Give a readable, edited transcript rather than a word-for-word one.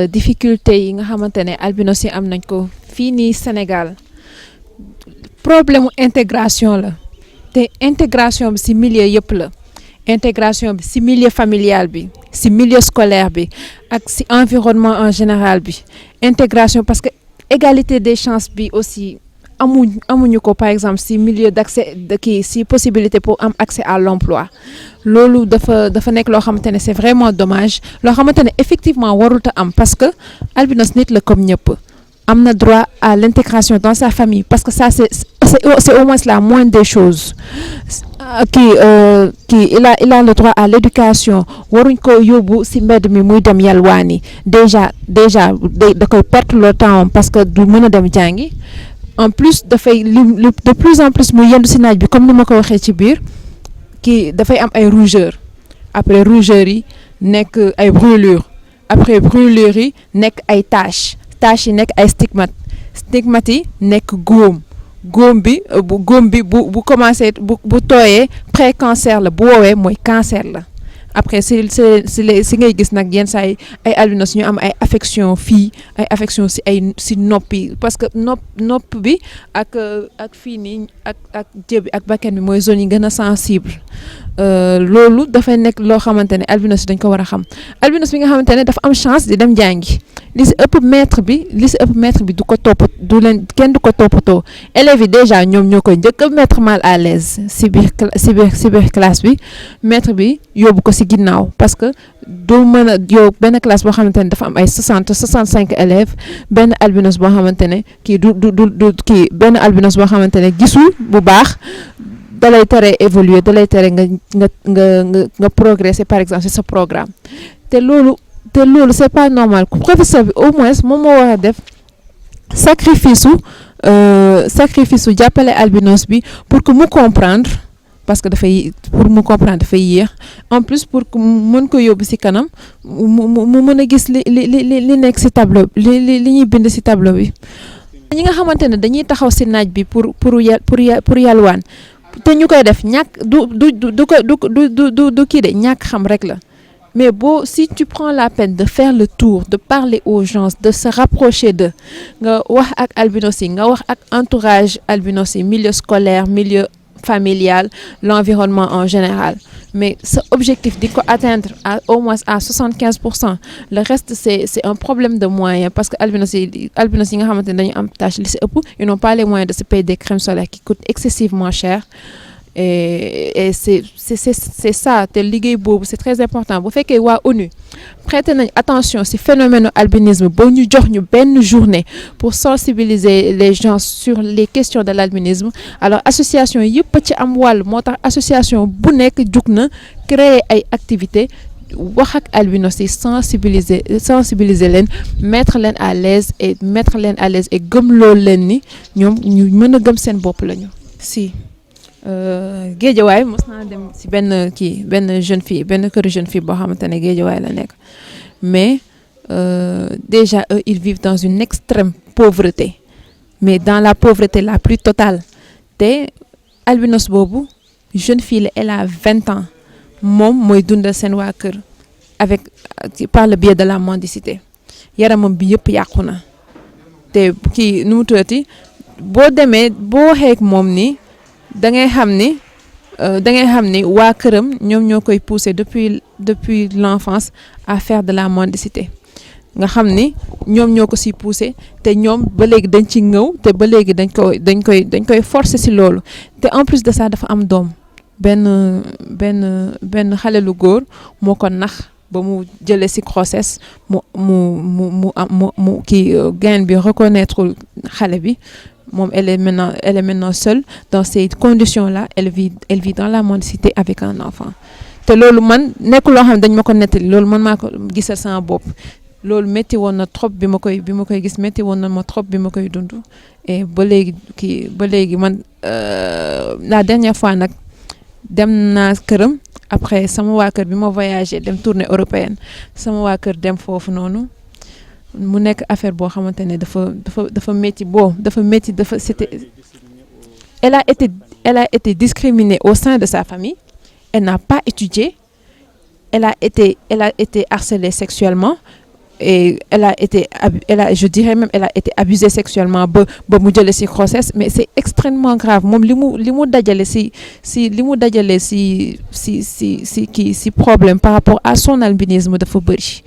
difficulté yi nga xamante ne albinos yi am nañ ko fii nii Sénégal problème intégration la te intégration bi ci milieu yëpp la intégration bi ci milieu familial bi ci milieu scolaire bi ak ci environnement en général bi intégration parce que égalité des chances bi aussi amuñu ko par exemple ci milieu d'accès ci possibilité pour am accès à l'emploi loolu dafa nekk loo xamante ne c'est vraiment dommage loo xamante ne effectivement warut a am parce que albinos nit la comme ñëpp am na droit à l'intégration dans sa famille parce que ça c'est au moins la moindre des choses il a le droit à l'éducation waruñ ko yóbbu ci mbedd mi muy dem yalwaani déjà da koy perdre le temps parce que du mën a dem jàngi en plus dafay de plus en plus mu yendu ci naaj bi comme ni ma ko waxee ci biir dafay am ay rougeurs après rougeurs yi nekk ay brûlures après brûlures yi nekk ay taches yi nekk ay stigmates yi nekk góom bi bu commencé bu tooyee pré-cancer la bu woowee mooy cancer la après si ngay gis nag yenn saa yi ay albinos ñu am ay affection fii ay affection si noppi parce que nopp bi ak fii nii ak jëbi ak bakkan bi mooy zone yi gën a sensible loolu dafay nekk loo xamante ne albinos yi dañ ko war a xam albinos bi nga xamante ne dafa am chance di dem jàngi li si ëpp maître bi du ko kenn du ko toppatoo élèves yi déjà ñoom ñoo koy njëkk a mettre mal à l'aise si biir classe bi maître bi yóbbu ko si ginnaaw parce que du mën a yow benn classe boo xamante ne dafa am ay 65 élèves benn albinos boo xamante ne benn albinos boo xamante ne gisul bu baax dalay tere évoluer dalay tere nga progresser par exemple ci sa programme te loolu c'est pas normal professeur bi au moins moom moo war a def sacrifice su jàppale albinos bi pour que mu comprendre parce que dafay yéex en plus pour que mën ko yóbbu ci kanam mu mën a gis li nekk ci tableau li ñuy bind ci tableau bi ñi nga xamante ne dañuy taxaw ci naaj bi pour yalwaan te ñu koy def ñàkk du kii de ñàkk xam rek la mais si tu prends la peine de faire le tour de parler aux gens de se rapprocher d'eux nga wax ak albinos yi nga wax ak entourage albinos yi milieu scolaire milieu familial l'environnement en général mais ce objectif di ko atteindre au moins à 75% le reste c'est un problème de moyens parce que albinos yi nga xamante ne dañu am tâche li si ëpp ils n'ont pas les moyens de se payer des crèmes solaires qui coûtent excessivement cher et c'est ça te liggéey boobu c'est très important bu fekkee waa ONU prêter nañ attention ci phénomène albinisme ba ñu jox ñu benn journée pour sensibiliser les gens sur les questions de l'albinisme alors association yëpp ci am wàll moo tax association bu nekk jug na créer ay activités wax ak albinos yi sensibiliser leen mettre leen à l'aise et gëmloo leen ni ñoom ñu mën a gëm seen bopp lañu si Géejawaay mos naa dem ci benn jeune fille benn kër jeune fille boo xamante ne Géejawaay la nekk mais déjà eux ils vivent dans une extrême pauvreté mais dans la pauvreté la plus totale te albinos boobu jeune fille la elle a 20 ans moom mooy dundal seen waa kër par le biais de la mendicité yaramam bi yëpp yàqu na te nu mu tuddati boo waxee ak moom ni da ngay xam ni waa këram ñoom ñoo koy pousser depuis l'enfance à faire de la mendicité nga xam ni ñoom ñoo ko ci pousser te ñoom ba léegi dañ ci ngëw te ba léegi dañ koy forcer ci loolu te en plus de ça dafa am doom benn xale lu góor moo ko nax ba mu jëlee ci grossesse mu gain bi reconnaître xale bi moom elle est maintenant seule dans ces conditions-là elle vit dans la mendicité avec un enfant te loolu man nekk loo xam ne dañ ma ko nettali loolu man maa ko gisal sama bopp loolu métti woon na trop bi ma koy gis métti woon na ma trop bi ma koy dund et ba léegi man la dernière fois nag dem naa këram après sama waa kër bi ma voyagé dem tournée européenne sama waa kër dem foofu noonu mu nekk affaire boo xamante ne dafa métti c'était elle a été discriminée au sein de sa famille elle n'a pas étudié elle a été harcelée sexuellement et je dirais même elle a été abusée sexuellement ba mu jële ci grossesse, mais c'est extrêmement grave moom li mu dajale ci problème par rapport à son albinisme dafa bëri.